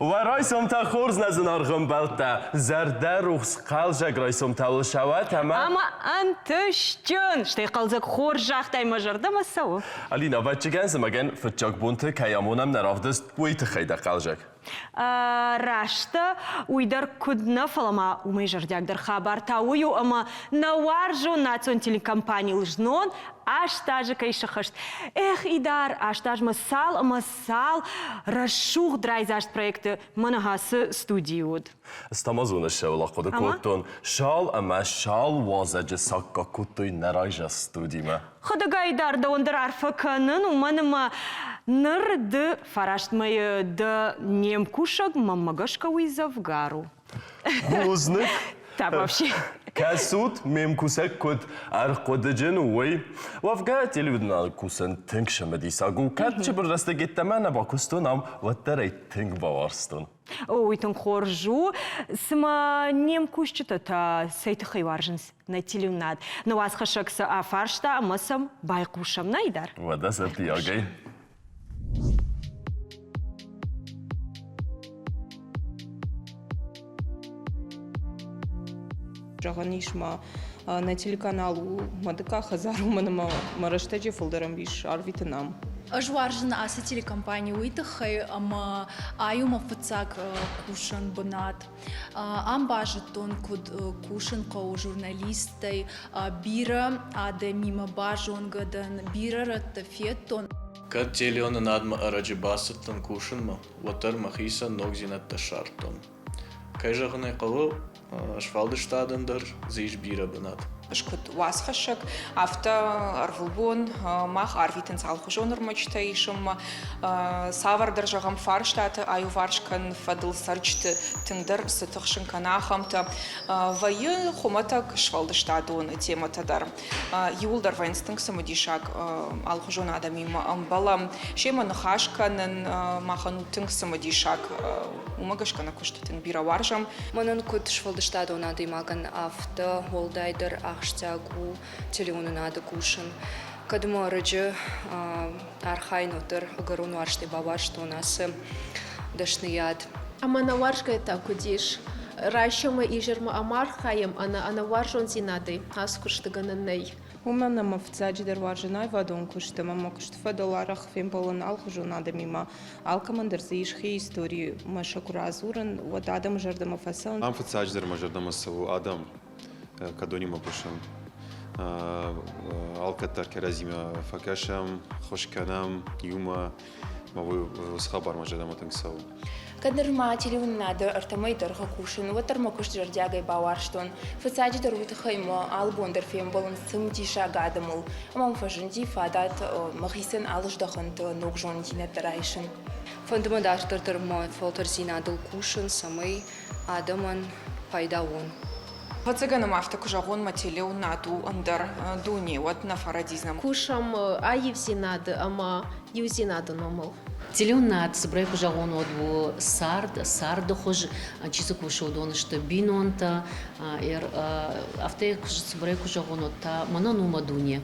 و رایسم تا خورز نزن آرغم بلتا زرده روخس قلجک رایسم تا شود اما انتش جن شتی قلجک خورجاق تای مجرده مسو الینا بچه گنز مگن فتجاک بونت کیامونم نرافدست بویت خیده قلجک راشته ویدر کد نفلما ومیجردیک در خبر تاویو اما نوارجو ناتون телекомпании лжнон аштажы кайшахышт. Эх, идар, аштаж масал, расшух драйзашт проекты манагасы студиуд. استمازون شولا خود کوتون شال اما شال وازج ساکا کوتوی نرایج استودیما. خدا ایدار دوندر عرفکنن و منم نرد فراشت مای د نیمکوشگ مامگاشکا ویزافگارو. بوزنک؟ تا вообще. كاسوت ميم كوسك كود أرقد جنوي وافقات اللي بدنا كوسن تنك شمدي ساقو كات شبر رستق التمانة باكوستونام وترى تنك باورستون Ой, там хоржу, сама немкущата та сейт хайварженс на телюнад. Но вас хашакса афаршта, а масам байкушам найдар. ودا سبتي أجي Жаганишма на телеканалу Мадыка Хазару манама мараштеджи фолдерам биш арвитанам. Ажваржен аса телекомпания уитахай ама аюма фацак кушан бонат. Амбажетон куд кушан кау журналистай бира аде мимо бажон гадан бира ратафетон. Кад телеона надма араджибасатан кушанма ватар махиса ногзинат ташартон. Кайжагнай калу Швалдестадендер зиш бира бенат. Шкут васхашак авто арвулбон мах арвитен салхужонер мочтаишем савар держагам фарштат аю варшкан фадл сарчт тендер сетохшен канахамта вае хоматак Швалдестадон тематадар юлдар вайнстинг самодишак алхужон адамим балам шеман хашканен махан тинг самодишак умагашкана куштен бира варжам манан кут Швалдестадон адимаган авто холдайдер Ахштягу телеонунады кушин. Кадмо арыджы архайнутыр гарун варшты бабашты у нас дашнияд. Амана варшка это кудиш. Ращома и жерма амархаем, она варшон зинады, аскуштыгананей. Умана мафцаджи дерваржинай вадон кушта мама куштфа долларах фемполон алхужунады мимо алкамандер зишхи истории машакуразуран вот адам жардама фасан. Амфцаджи дермажардама саву адам кадонима пушам алкатар керазима факашам хошканам юма маву схабар мажадама тангсау Кадр ма телеонунады артамай дырга кушин ватар макуш жардягай баварштон фацаджи дырвут хайма албондер фемболон сымтиша гадамул амам фажинди фадат махисен алждахант ногжон динатарайшин Фандыма даштыртыр ма фолтер зинадыл кушин самый адаман пайдавон. Пацаганам автокужагон мателеу наду андер дуни вот на фарадизнам. Кушам аевзинады, ама юзинады номал. Телеонад собрай кужагон одву сард хож чисо кушодон что бинонта авте собрай кужагон отта мананума дуни.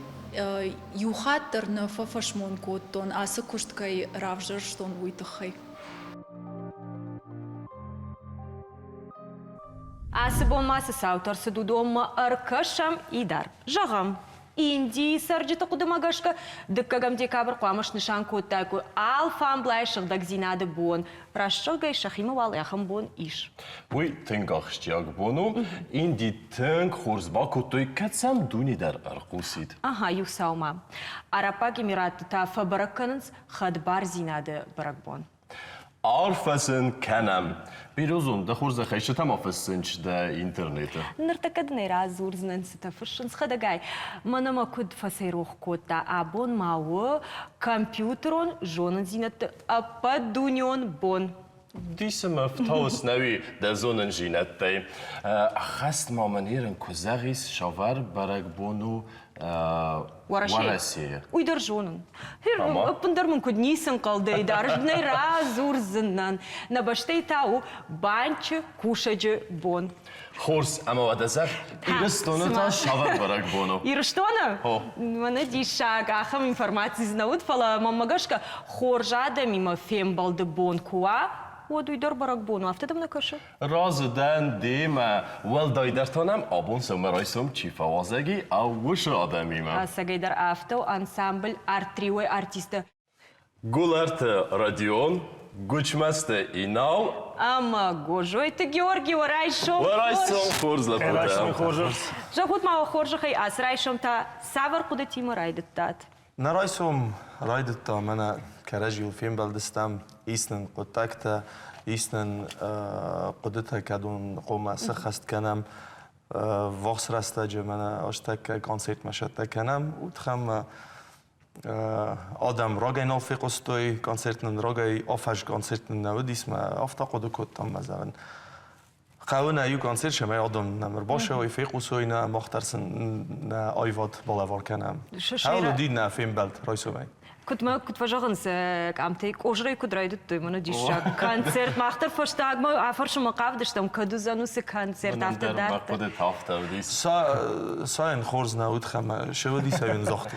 Юхаттер на фафашмон коттон аса кушткай равжер штон уитахай. Асы болмасы сауторсы дудома аркашам идар. Жағам. Инди сарджита кудымагашка дыккагам декабр қуамыш нышан коттайку алфам блайшық дагзинады бон. Рашшылгай шахимы вал яхам бон иш. Буй тынгахштяг бону инди тынг хорзба котой катсам дуни дар арқусид. Ага, юсаума. Арапак Эмираты та фабаракканынс хадбар зинады баракбон. Арфасın kanam. Biruzun da xurza xeşi tam afasınç da internete. Nırtakadnay razur znansı ta fışın sxadagay. Manama kud fasayruh kodda abon mağı kompüteron jonun zinatı apadunyon bon. Diesem فتاوس نوی در زون جینت دی. خست ما منیرن کزاریس شاور برگ بونو Россия. Uydur jonun. Tamam. Pındır mın kudnisin kaldı. Darjnay razur zinnan. Na baştay tau bançı kuşacı bon. Хорс, ама вадазар, ирстона та шавар барак боно. И что она? О. Мана дишак, ахам информации знаут, фала мамагашка хоржада мимо фембалды бон куа. Вот уйдор барак бону, автодам на каша. Раздан дима, вал дайдартанам, абун сомарайсом чифавазаги, а вуш адамима. Асагайдар авто ансамбль арт-трио артиста. Гуларт радион, гучмасты инау, Ама гожой ты Георгий Варайшом. варайсом хорзла Жахут мава хоржахай ас райшом та савар куда тима райдаттат. نرايسهم رايدتا منا كرجل فين بلدستم إيسن قطعتا إيسن قدرتها كدون قوم سخست كنام وقت راستا جمنا أشتك كونسرت مشتا كنام وتخم آدم راجع نافق استوي كونسرتن راجع آفش كونسرتن نوديس ما أفتقد كتام مثلا قاونا يو كونسرت شما آدم نمر باشه و يفيق وسوينا مختارسن نا آيواد بالافار كنام حاولوا دينا فين بلد رايسو باي كنت فجأة كامتيك أجري كنت رايدت تيمنا ديشا كونسرت ما أختار فشتاق ما أفرش ما قافدشتم كدو زانوس كونسرت أفتر دارت ساين خورزنا ودخم شو دي ساين زخت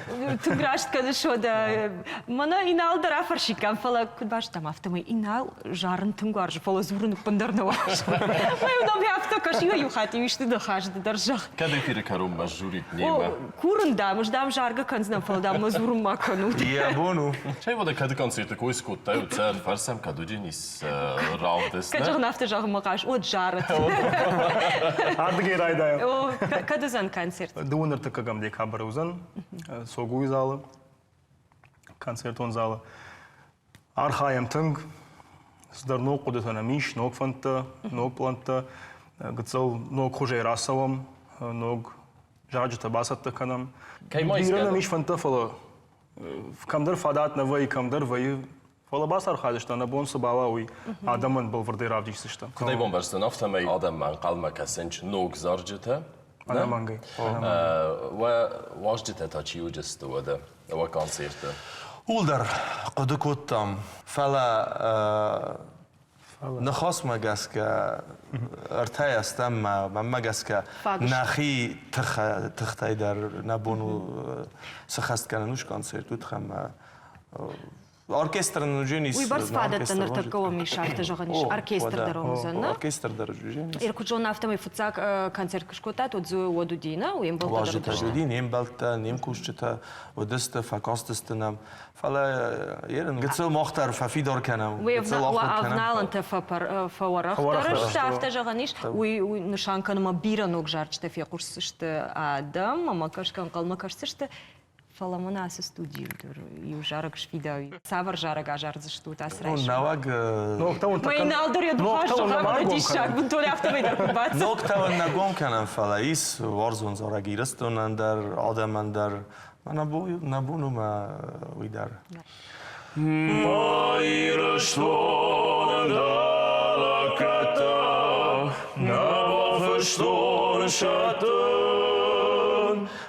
تقراشت كده شو ده منا إنال در أفرشي كم فلا كنت باش تام أفتمي إنال جارن تنقارج فلا زورن بندر نواش ما يودم يافتا كشيو يخاتي ويشت دخاش درجة كده في ركروم مجوري نيمة كورن دا مش دام جارجا كنزنا فلا دام مزورن ما كانوا بونو شاي وده كده كونسرت كويس كوتا وتصير فرسم كدو جينيس راودسنا كجغ نافت جغ مقاش وتجارت Ардыгей райдайым. О, кады зан концерт? Дуыныр тыкагам дек хабар узан. Согуй залы. Концерт он залы. Архаям тынг. Сдар ног кудетана миш, ног фанта, ног планта. Гыцал ног хужей расовам, ног жарджата басат тыканам. Бирана миш фанта фала. Камдар фадат на вай, камдар вай. Фала басар хадишта на бон сабалауи. Адаман был вардай равдишсишта. كده يبون برستن أفتمي آدم من قلما كسنج نوك زرجته. أنا مانجي. واجدته تا چيو جستو ده وكونسرته. ولدر قد كنتم فلا نخاص ما جاسك ارتاي استم ما جاسك نخي تختاي در نبونو سخست كانوش كونسرت وتخم оркестр нуженис уйбар спадат нартакова мишарта жаганиш оркестр даромузанна оркестр даруженис иркуджон автомай фуцак концерт кшкотат одзу одудина уем балта дарудин ем балта нем кушчата одеста факостестнам фала ерен гцел мохтар фафидор канам гцел авналанта фаварахтар штафта жаганиш уй нишанканыма биранок жарчта фекурсышты адам мамакашкан калмакашсышты Фаламона асы студиюдур, и у жарок швидави. Савар жарок ажарзы штут асрайш. Наваг... Майналдыр я духаш, жахам дишак, бунтоли автомайдар кубац. Ноктаван нагон канам фалаис, варзун зарагирастунандар, адамандар, набунума уйдар. Майраштонандар аката, набафштон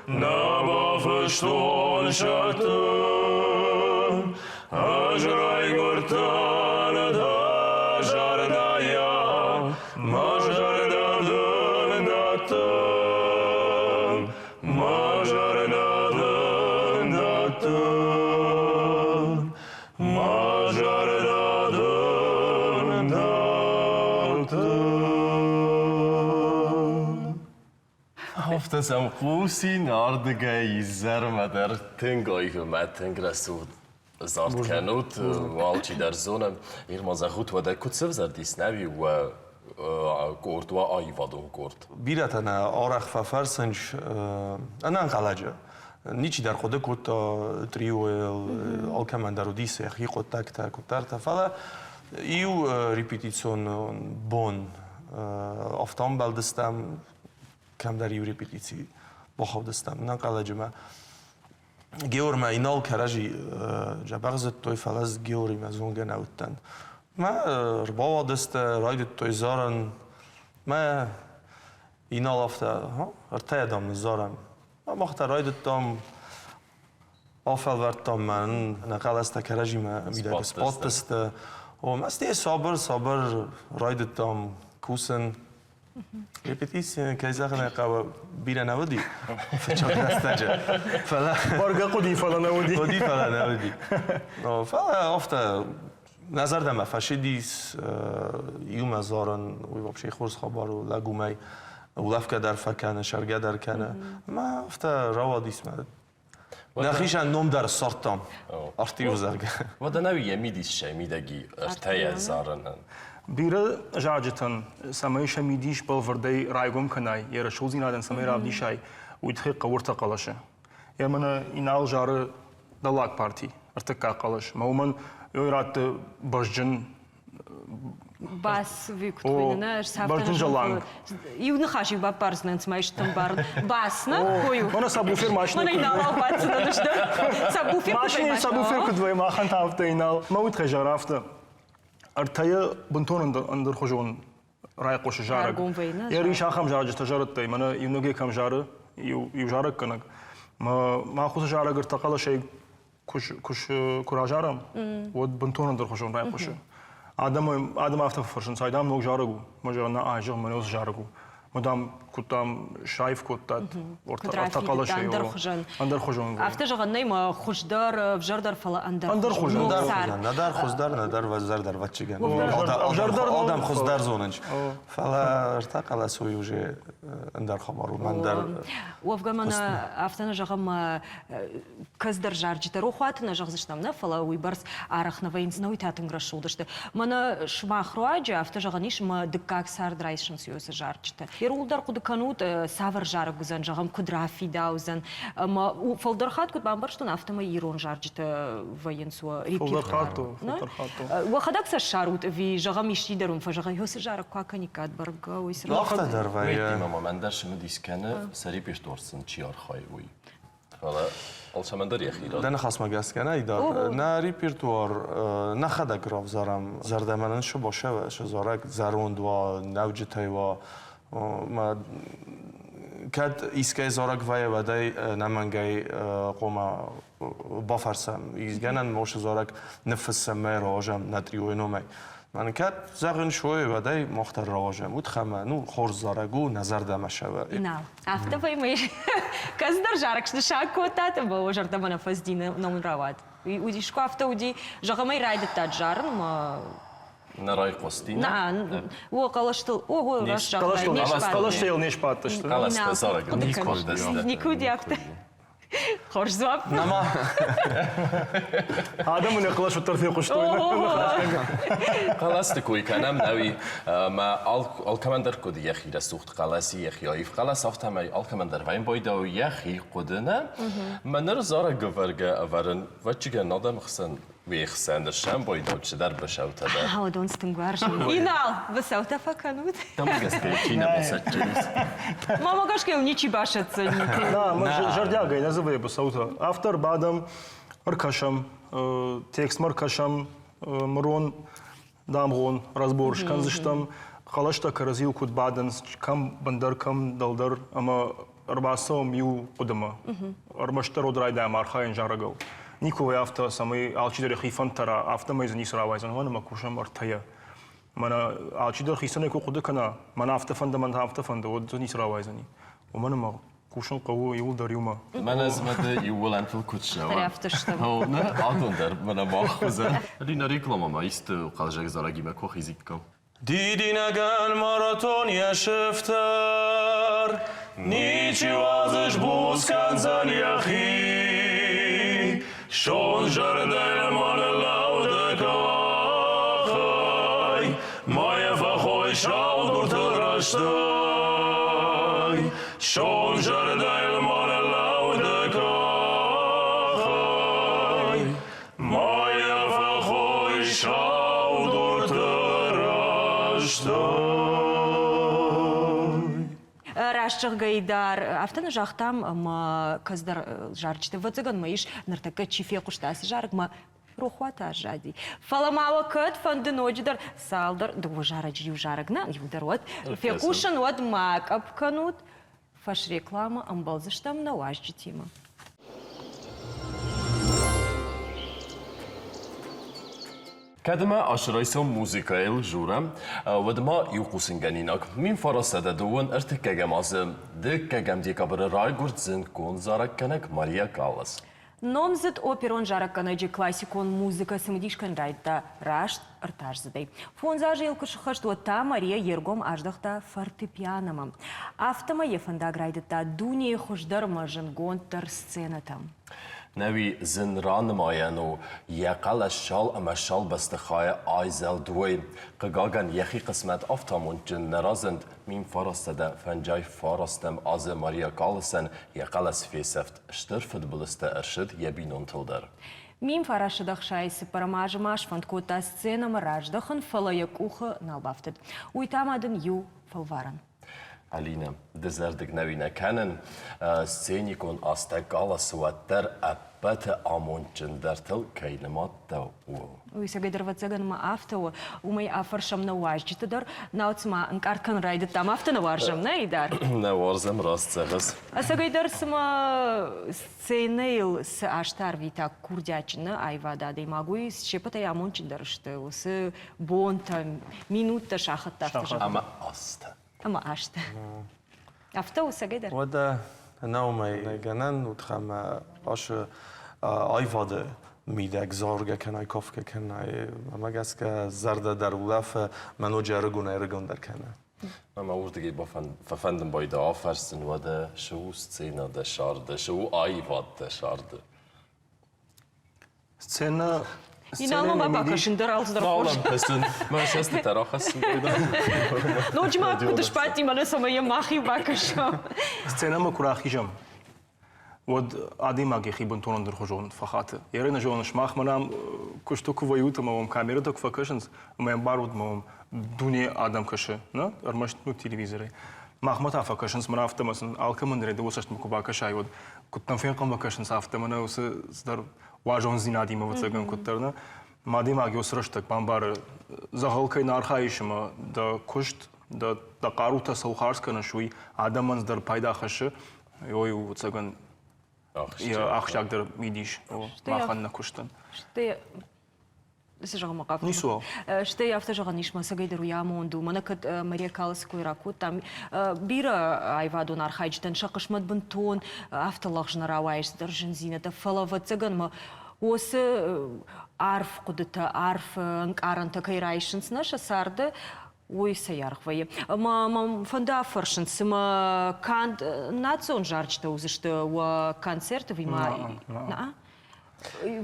Nabafışton şatın Ajray gurtan da jardaya Majardadın datın Majardadın datın Majardadın datın Haftasam qusin ardıgay zermeder tengay hümetten grasud zart kanut walchi der zona irma zahut wa da kutsev zardisnavi wa kort wa ayvadon kort biratana araq fafarsanj ana anqalaja nici dar khoda kut trio alkamandarudis khiqot takta kutarta fala iu repetition bon aftan baldestam كم در یوری پیتیسی با خود دستم نه قلجمه گیور ما اینال کراجی جبرزت توی فلز گیوری مزون گناوتن ما ربوا دست راید توی زارن ما اینال افته ارتای دام نزارم مخت رايد توم أفضل ورد توم من نقل است که رژیم میده سپات است و مستی صبر رايد توم کوسن ريبيتيسيون كيزاغنا قاو بينا نودي فشوف نستاجر فلا بارگا قدی فلا نودی قدی فلا نودي فلا افتا نظر دم فشديس يوم زارن ويبقى خورس خبارو لاغومي ولفكا در فكان شرقه در كان ما افتا رواديس ما نخيشان نوم در سرطان ارتيو زرق وده نوی يميديس شي ميدگي ارتيا زارن بیره جاجتن سمایش میدیش با وردی رایگم کنای یا رشوزی نادن سمای رابدی شای ویدخی قورت قلشه یا من اینال جاره دلاک پارتی ارتکا قلش مومن یورات برجن Бас виктвинна, Баржын жаланг. И унахаши ба парзнен смайш там бар. Басна кою. Мана сабуфер машина. Мана инал бацна дашта. Сабуфер машина сабуфер кудвай махан тафта инал. Маут хажарафта. ارتيا بنتون اندر خجون راي قوش جارك يا ريش اخم جارج تجارت مانا ينوغي كم جار يجارك كنك ما خص جارك ارتقل شيء كش كراجارم ود بنتون اندر خجون راي قوش ادم افت فرشن سايدام نوغ جارغو مجرنا اجر منوس جارغو مدام كنتم شايف كنت ارتقل شيء اندر خجون افت جغني ما خجدار بجردر فلا اندر خجون ندار خزدار ندار وزردار واتشيغان آدم خزدار زوننج فلا ارتقل سوي وجه اندر خبرو من در وفقا من افتنا جغم كزدر جارجتر وخواتنا جغزشتم فلا ويبرس ارخنا وينز نوي تاتن رشودشت من شماخروج افت جغنيش ما دكاك سار درايشن سيوس جارجت يرولدر قد كانوت سافر جارك گزن جغم كدرافي داوزن ما فولدرخات كنت بامبرشتون افتما يرون جارجت وينسو فولدرخاتو وخدك سشاروت في جغم يشيدرون فجغ يوس جارك كاكنيكات برغا ويسر لاخت در وي ماما من درش مديس كان سري بيش دورسن چيار خاي وي فلا الشمندر يخيرا دنا خاص مگاس کنه ایدار نه ریپرتوار نه خدا گراف زارم زردمنن شو باشه شو زارک زروند و نوجتای و ما کد ایسکای زارک وای ودای نمنگای قوما بافرسم ایزگنن موش زارک نفس مر آجم ندریو نومی من کد زغن شوی ودای مختار راجم بود خمنو خورز زارگو نظر دمشوه نه افته فهمیش کزدر جارکش نشاک کوتات با وجرد من فزدین نمون رواد ودی شکو افته ودی جغمی راید تاجر ما نراي قوستين نه وقلشتل او راش جغمی قلشتل نیش پاتشت قلشت زارك نيكود دست نيكود افته خوش زواب نما آدم من قلش الترفيق وشتوينا قلست كوي كانم نوي ما الكمندر كود يخي رسوخت قلاسي يخي ايف قلاس افتم الكمندر وين بويدو يخي قدنا منر زارا گورگا ورن وچگا نادم خسن ويخسن درشم بويدو چدر بشوت ده ها دونستن گوارش اینال بسوت فکنود там гастечина босачус мама гашке уничи башатся да мы жардягай называй босаута автор бадам аркашам текст маркашам мрон дамгон разборш канзыштам халашта каразил куд бадан кам бандар кам далдар ама арбасом ю кудама арбаштар одрайда мархайн жарагал никой авто самый алчидер хифан тара авто мы зни сравайзан вон макушам артая мана алчидер хисане ку куда кана мана авто фандамент авто фанд вот зни сравайзани ومن ما كوشن قوي يولدر يوما من ازمت يول انت الكوتشا رفتشتم هو نه آدوندر من ماخوزه لینا ریکلام ما است قالجک زارگی مکو خیزیکم دیدی نگن ماراتون یشفتر نیچی وازش بوز کنزن یخی شون جردل مال لودکای مایه فخوی شاو دورت رشتای شون جردل مال لودکای مایه فخوی شاو دورت Рашчах гайдар автана жахтам ма каздар жарчты вацыган маиш нартака чифе куштас жарк ма рухвата жади фаламава кыт фандынодждар салдар ду жараджи жарагна юдарот фекушан вот мак апканут Фаш реклама амбалзыштам на уажджи тима. كدما أشرايسهم موسيقى جورا ودما يوقوسن جنينك من فرصة دون ارتكاج مازم دكا جم دي كبر راي قرتزن كون زارك كنك ماريا كالس Номзит оперон жарак канаджи классикон музыка сымдишкан райта рашт артажзыдай. Фон зажи елкышыха, что та Мария ергом аждахта фортепианома. Автома ефанда грайдата дуния хождарма жангон тар сценатам. نوی زن ران ماینو یقل شال اما شال بستخای آیزل دوی قگاگن یخی قسمت افتامون جن نرازند مین فارسته فنجای فارستم از ماریا کالسن یقل سفیسفت اشترفت بلسته ارشد یبینون تلدر Мим фарашадах шайсы парамажымаш фанткота сценам раждахын фалаяк уха налбафтед. Уйтамадын ю фалваран. Алина, дезердик навина кенен сценикон астекала суаттер аппете амончен дертел кейнемат да уо. Уйса гайдерва цеган ма автоу, умай афаршам на уажджите дар, наутсма анкаркан райдет там авто на варжам, на идар. На варзам раз цегас. Аса гайдар сма сценейл с аштар вита курдячина айвада да имагуи с чепата амончен дарште, с бонта минута шахата. Ама аста. Ama ashta. After we say that. وده نومي جنن وتخم أش آیفاده میدک زارگ کنای کافک کنای مگس که زرد در ولف منو جرگونه رگون در کنه. اما وردگی با فندم باید آفرسن و ده شو سцена ده شارده شو آیفاد ده شارده. Сцена... İnanma ma bakışın daraltıdır. Bağlam pesin. Ben şeste terakhasın. Nocma kuduş pati mana samaya mahi bakışım. Сцена курахижам. Вот адимаги хибун тонон дырхожон фахаты. Ярена жон шмах манам куштуку ваюта мам камера так факашнс мам баруд мам дуни адам каше, на? Армашну телевизоре. Махмат афакашнс мана автомасын алкамандре да усашт мукубакашай вот куттан фенкам бакашнс автомана ус дар важон зинадима вот цаган куттарна. Мадимаги усраштак бамбар загалкай нархаишма да кушт да қарута саухарскана шуй адаманс дар пайда хашы ой вот цаган ахшагдыр мидиш махан на куштан. Что Сажагама кафе. Нисуал. Что я автожага нишма сагайдеру ямонду. Мана кад Мария Калас койраку там бира айваду нархайчтан шакышмат бунтон автолах жнаравайш держен зината фалава цаган ма осы арф кудыта арф аранта кайрайшынс наша сарды ой саярхвае. Ма фанда фаршынс ма канд национ жарчта узышты ва концерты вима.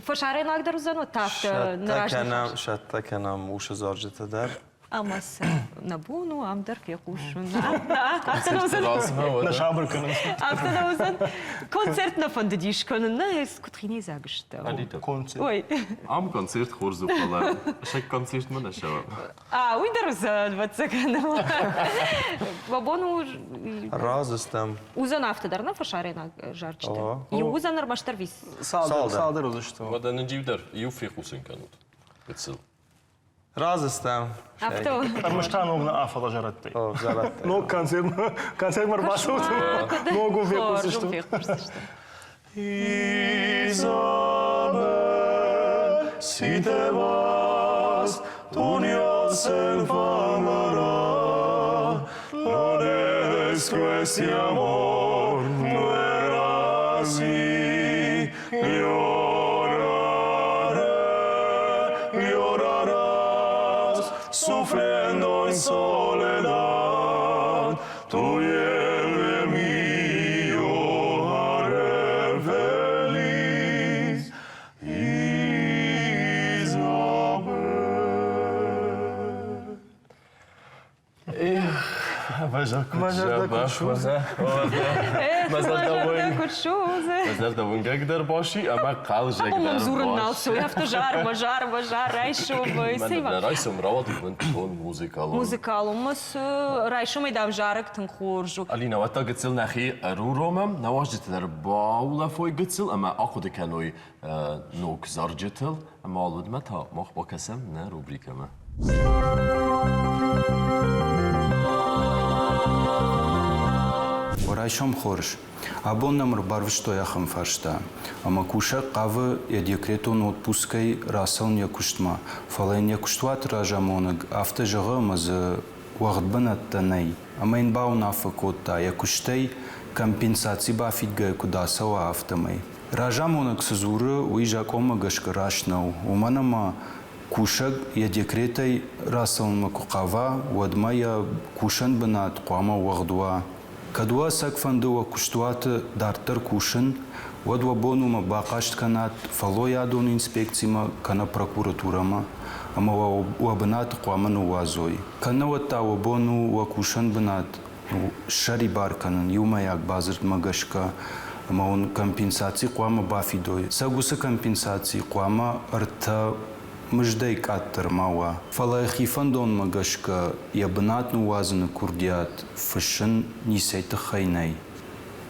Фашаре нагдар узано тафта наражда. Шатта канам уш заржит дар. Амас набуну амдар фекушун. На шабркан. Автонаузан концерт на фандадишкан на скутрини загшта. Концерт. Ой. Ам концерт хорзу кала. Шек концерт мана шава. Уйдарузан вацакана. Бабону Разыстам. Узан автодар на фашаре на жарчта. И узан армаштар вис. Салдар узышты. Вада ндживдар юфикусин канут. Бецил. Разыстам. Авто. Армаштан огна афала жаратты. О, жаратты. Но концерт марбасут. Ногу векусышты. Изабель, si te vas, uniósen fangará, no dejes que este amor muera así, llorarás, sufriendo en soledad, tu hiel de mí yo haré feliz, Isabel. Мазар да вунгагдер баши, ама қалжагдер баши. Мамзурнал сой автожар, мажар, райшов. Мен райсом рават ивен тон музикалом. Музикалом, мас райшом идам жарак тан хоржу. Алина, вата гцил нахи руромам, наваждите дар баула фой гцил, ама акуде каной нок заржитил, ама алуд мата мах ба касам на рубрикама. Райшом хорш. Абон намр барвышто яхам фаршта. Ама куша қавы я декретон отпускай расал не куштма. Фалай не куштват ражамоныг авто жығы мазы уағыт банаттанай. Ама ин бау нафы котта я куштай компенсации бафитгай кудасава автомай. Ражамоныг сызуры уйжакома гашкарашнау. Уманама кушаг я декретай расал макуқава уадма я кушан банат қуама уағдуа. Кадуа сакфандуа куштуаты дартыр кушын, вадуа бонума бақашт канат, фало ядон инспекцима кана прокуратурама, ама уабанат қуаману уазой. Кана ватта уабону уакушан банат, шари барканан, юмаяк базарт магашка, ама он компенсации қуама бафидой. Сагуса компенсации қуама арта мждай каттер мауа. Фалай хифандон магашка ябнатну уазана курдиат фашин нисайта хайнай.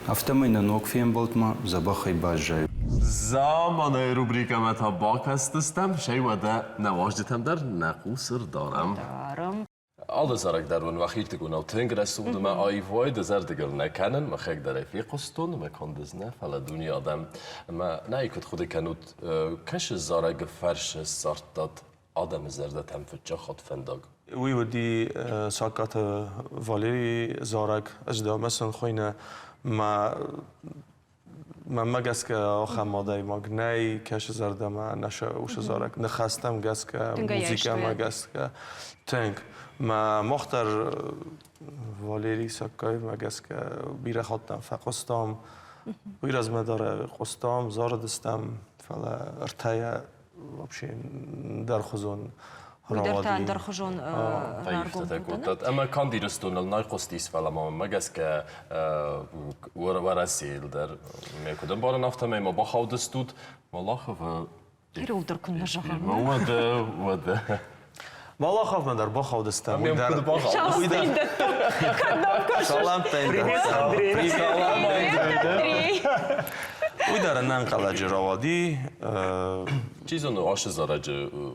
Автомайна ног фембалтма забахай бажай. زمان روبریکم تا باک هستم شی وده نواجدتم در نقوصر دارم Alle zarak darun wachit gun au tengres und ma ai void der derger na kennen ma khek der fi qoston ma kon des na fala dunya adam ma nay kut khud kanut kash zarak farsh sartat adam zerda tam fitcha khot fandag وی ودی ساکات والی زارک اجدا مثلا خوینه ما مگس که آخر ماده ماگنی کش زرده ما نشه اوش زارک نخستم گس که موزیک ما گس که تنگ ما مختار والی ساکای ما گس که بیره خودم فقستم ویر از مدار قستم زاردستم فلا ارتای вообще در خزون ويدرتان درخجون اما كان ديرستون النايقوستيس فلا ما جاسك وراسيل در ميكودن بارن افتا ما بخاودستود والله خف يرو دركن نجاهم ود والله خاف من در بخاودستم سلام ويدار ننقل جراودي چیزون آش زارج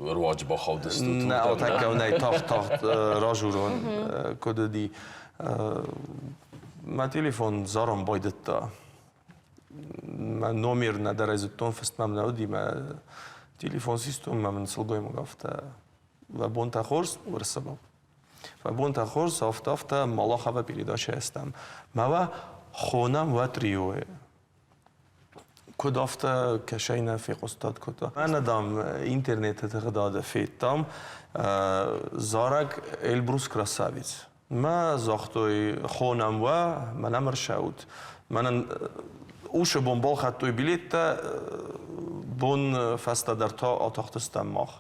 رواج با خود است نه آتک و نه تاخت راجورون کدی ما تلفن زارم باید تا من نمیر نداره از تون فست من نودی ما تلفن سیستم من سلگوی مگفته و بونت خورس ورسبم و بونت خورس آفته مالا خواه پیریداشه هستم ما خونم و تریوه کد آفته کشای نفی قصد کتا. من ندام اینترنت تقداد فیتام زارک البروس کراساویز. ما زاختوی خونم و من مرشود. من اوش بمبال خطوی بلیت بون فستا در تا آتاختستم ماخ.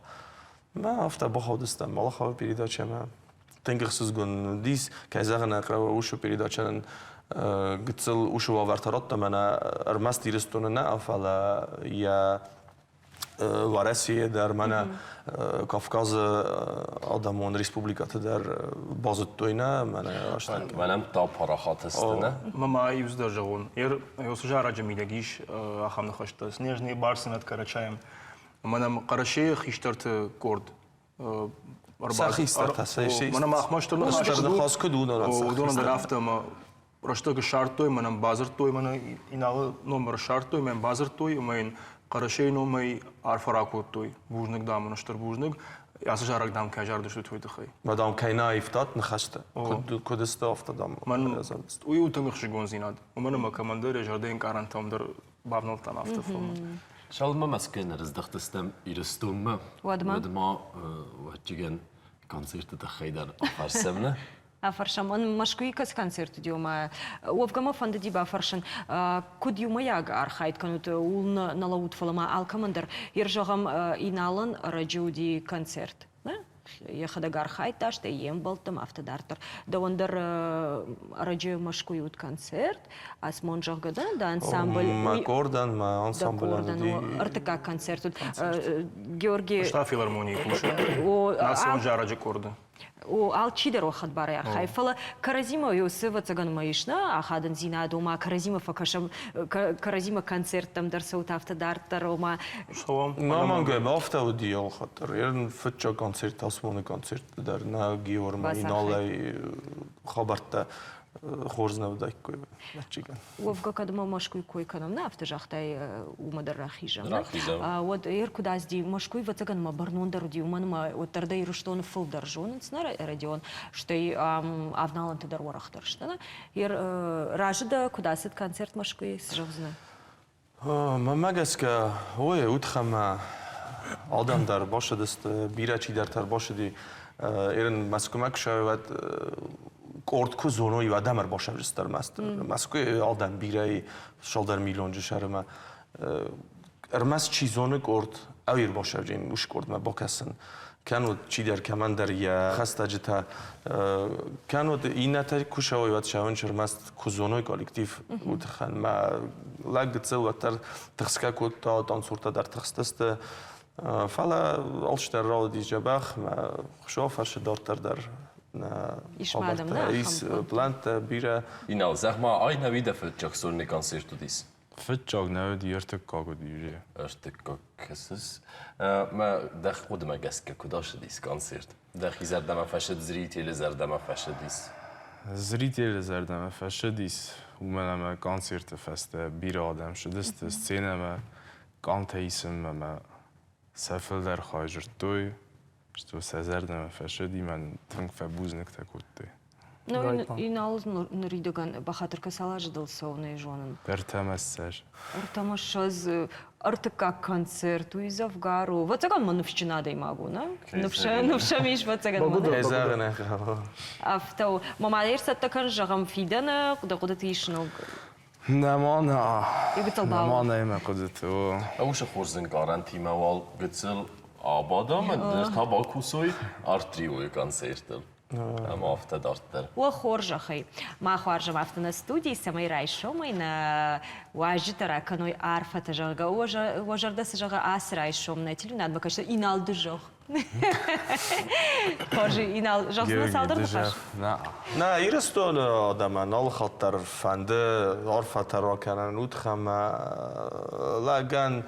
ما آفته بخودستم مالا خواه پیدا چه من. تنگخسوز گن دیس که زغن اقرا اوشو پیدا چنن قتل وشو وارترات من ارمس دیرستون نه افعل یا وارسی در من کافکاز آدمان ریسپوبلیکات در بازد توینا من آشنا منم تا پاراخات استنه ماما یوز در جوان یوسجا راجع میلگیش آخام نخشته سنیجنی بارسنت کرچایم منم قرشه خیشترت کرد سخیستر تسایشی منم آخماشتر نخواست کدوم ودون درافته Рашта шартой, манам базартой, мана инал номер шартой, мен базартой, мен карашей номер арфаракотой, бужник да, мана штар бужник, я сажарак дам кажар дошли твой дыхай. Мадам кайна ифтат нахашта, кудеста автадам. Ман уй утамих шигон зинад, умана командир жарден карантам дар бавналтан автофон. شال ما مسکن رزدختستم ایرستوم ودما وچگن کنسرت تخیدر آفرسمنه Афаршамон машкуи кас концерт диома. Овгама фанда диба афаршан. Кудиума яг архайт канут улна налаут фалама алкамандер. Ержагам иналан раджуди концерт. Я хадагар хайт ташта ем балтам автодартер. Да ондер раджу машкуют концерт. А с монжагадан да ансамбль. Макордан, ма ансамбль. РТК концерт. Георгий. Что филармонии куша? Нас монжа раджу корда. او آل چی در وقت برای خیلی فعلا کرزیما یوسف تگان مایشنا آخادن زینا دوما کرزیما فکرشم کرزیما کنسرتم در سوت هفته در روما ما گویم هفته و دیال خاطر یه فتچا کنسرت آسمان کنسرت در نه گیور میناله خبرت خورز نبوده کوی نچیکن وفقا کدوم مشکوی کوی کنم نه افت جاخته اومد رخیجم رخیجم. ود کد از دی مشکوی و تگن ما برنون در دی اومن ما و تردای رشتون فل درجون نسنر رادیون شتی آفنالن تدر ورخ درشتنه راجد کد است کنسرت مشکوی سجوزنه ما مگس که اوه ودخم آدم در باشد است بیره چی در تر باشدی ایران مسکومک شاید کورد کو زونوی و آدم باشه جستر مسکوی آدم بیره شالدر میلیون جشر ما ارمس چیزونه کورد اویر باشه جیم وش کورد ما باکسن كانوا تشيدر كمان دريا خاصة جتا كانوا إينا تاري كوشاوي واتشاون شرماست كوزونوي كولكتيف وتخن ما لاقت سوى تر تخسكا كوتا تنصورتا در تخستست فلا ألشتر راو دي جباخ ما خشوف هرش دارتر در إيش مادم نا إيس بلانت بيرا إنال زخ ما أي نويدة في جاكسون كونسيرتو ديس Fitjag nou die eerste kago die Eerste kakkeses. Maar dag goed maar gaske kudash dis concert. Dag izardama fashed zritel zardama fashed dis. Zritel zardama fashed dis. ومن كونسيرت فست بير آدم شدست سینه ما کانت ایسم ما سفل در خاجر توی شتو سزردم فشدی من تنگ فبوز نکته کودی. Ну, и налз наридоган бахатыр касалаж дал совный жонын. Артамассаж. Артамашаз артыка концерт уизав гару. Вот цаган манувщина да имагу, на? Нувшамиш вот цаган манув. Кезагне. Автау мамалерса такан жагам фидана, куда куда тишног. نمانا يقتل باو. نمانا ما قدرتو. أوش خورزن garanti موال قتل آبادا من در تابا کوسوی آرتریوی کنسرتل. أما أفتى دارتر. وخورج أخي ما خورج ما أفتنا استودي سماي رايشو ماينا واجد ترى كانوا يعرف تجارة وجرد سجارة أس رايشو من تلو ناد بكشة إنال دجاج. خورج إنال جاسنا سالدر بخش. نه ایرستون آدم نال خاطر فنده عرف ترا کنن ود خم لاگن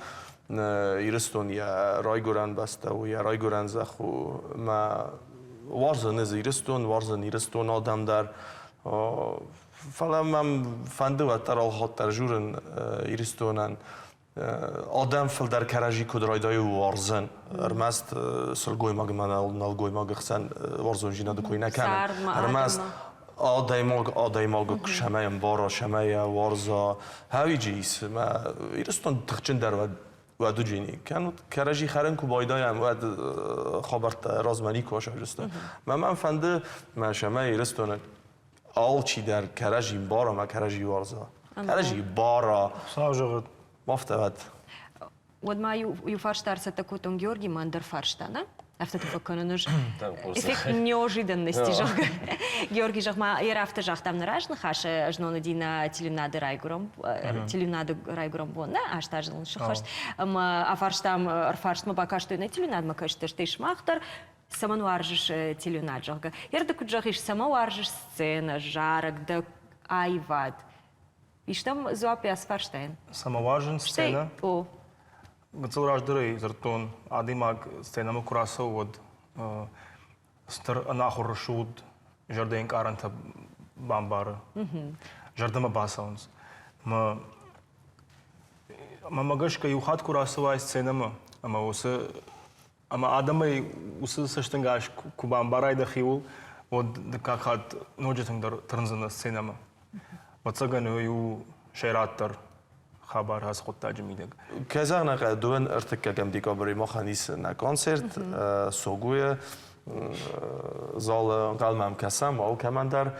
ایرستون یا رایگوران بسته و یا رایگوران زخو ما وارزن از ایرستون وارزن ایرستون آدم در فلا من فنده و ترال خاطر جورن ایرستونن آدم فل در کراجی کد رایدای وارزن ارمست سرگوی مگ من نالگوی مگ خسن وارزن جینا دکوی نکنن ارمست آدای مگ شمای بارا شمای وارزا هاوی جیس ما ایرستون تخچن در و دو جینی کن کراجی خرن کو بایدای هم و خبرت رازمانی کوش جسته من فنده ما شمای ایرستون آل چی در کراجی بارا ما کراجی وارزا کراجی بارا ساوجغت مفتوت ود ما юфарштар се тако тон Георги мандер фарштана. Афта тфакана нож. Эффект неожиданности жог. Георги жог ма ерафта жог там наражна хаша жнона дина теленады райгуром вон, аш тажын шахаш. Ма афарштам арфарштма пока что на теленад ма кашта штей шмахтар. Сама нуаржиш теленад жог. Ерда куджахиш сама уаржиш сцена, жарок да айвад. И что зуапи асфарштайн? Самоважен сцена. О. Гцел раждырый зартон адимаг сцена мы курасо вот стар анахуршуд жарден каранта бамбар. Жардама басаунс. Мы магашка юхат курасовая сцена мы. Ама адамай усы саштангаш кубамбарай да хиул вот как хат ноджетен трнзана сцена мы. Вот цагану ю шераттар خبر هست خود تجمیده. کزا نق دوان ارتکا کم دیگه بری ما خانیس نا کنسرت سوگوی زال قلمم کسم و او کمان در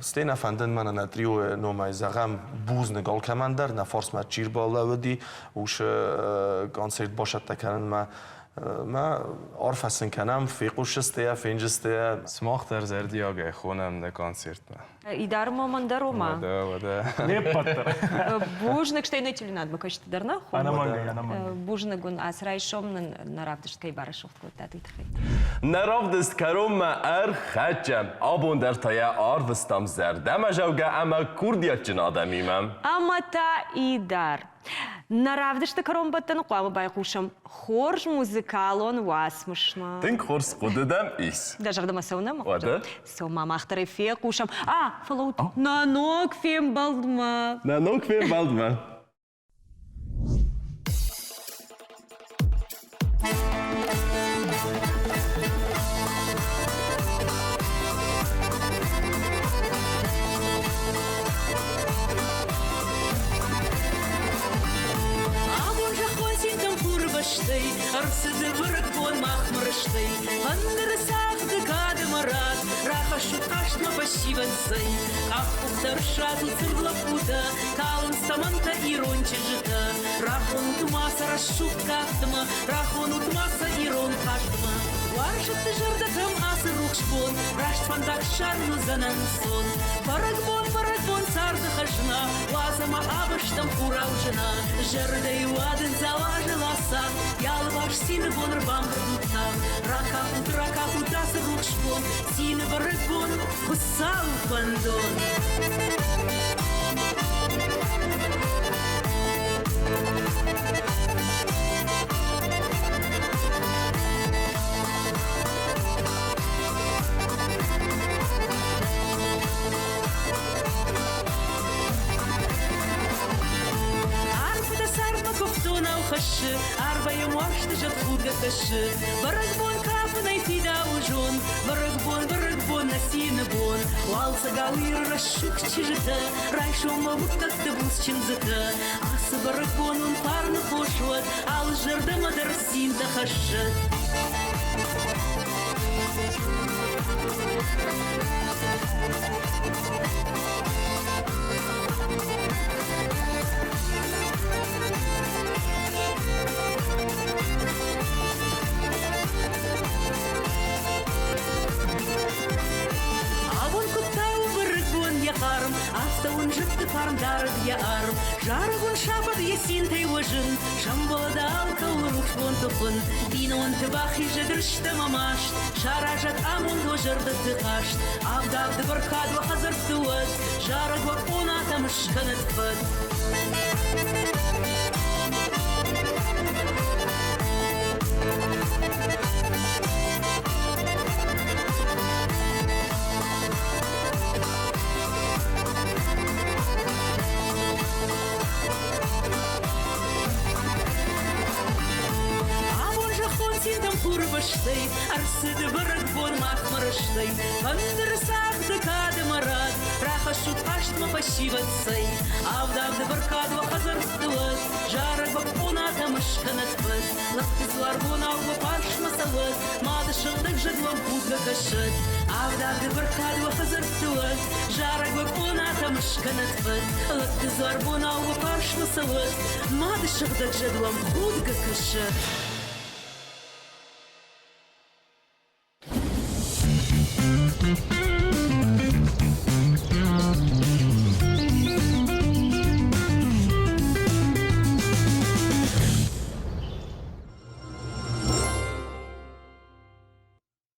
ستین فندن من نتریو نومای زغم بوز نگال کمان در نفرس ما چیر بالا ودی وش کنسرت باشد تکرن ما عارف هستن کنم فیقوش استیا فینجسته سماخت در زردی آگه خونم نه کنسرت ما إدار مندروما. وده. Лепатер. Бужник штей не теленад, мы кажется дарна. Она мага. Бужник он асрайшом на равдышт кай барашов кутатый тхай. نرافدست کرم خچم آبون در تایا آروستم زردم جوگه اما کردیت جن آدمیمم Ama ta idar. Наравдышты каромбаттан қуамы байқушым. Хорж музыкалон уасмышма. Тинг хорс қудыдам ис. Да жардама саунама? Вада? Сома мақтары фе қушам. Фалаут. Нанок фем балдма. Нанок фем балдма. Арсыды вырык бон махмырыштай, Андыры сақты кады марат, Раха шутқашма пассивансай, Ақ құқтар шатыл цыргла пуда, Калын стаманта иронче жыта, Рахон утмаса расшук кақтыма, Рахон утмаса ирон қаштыма. Варшытты жырдатым асы рухшбон, Раштфандак шарну занан сон, Барак бон сарды хашна, Лазама абыштам курау жына, Жырдай уадын залажыласа, Ялваш сины бон рбам брдутна, Рака удасы рухшбон, Сины барык бон, Хусал бандон. Арбаем уашты жат худга кашы, Барагбон капынай фида ужон, Барагбон насины бон, Лалса галыр расшук чижыта, Райшома муктакты бус чимзыта, Асы барагбон он парны хошуат, Ал жырда мадар синда хашат. Автоун жыпты пармдарык я арм, Жарыгун шапад есин тей вожын, Шамболада алкаулы рухшбон тұқын, Динон тыбахи жыдыршты мамашт, Шаражат амун дожырды тықашт, Авдавды баркадва хазыр туат, Жарыгва оната мышканы тпат. Арсыды барак бон махмырыштай, Андыры сақты кады марат, Раха шутқаштма пассиватсай, Авдавды баркадва хазырстыват, Жарыгва оната мышканатпат, Лақтызлар бон ауға паршмасават, Мады шылдық жыдвам пудга кашат, Авдавды баркадва хазырстыват, Жарыгва оната мышканатпат, Лақтызлар бон ауға паршмасават, Мады шылдық жыдвам пудга кашат. Thank you.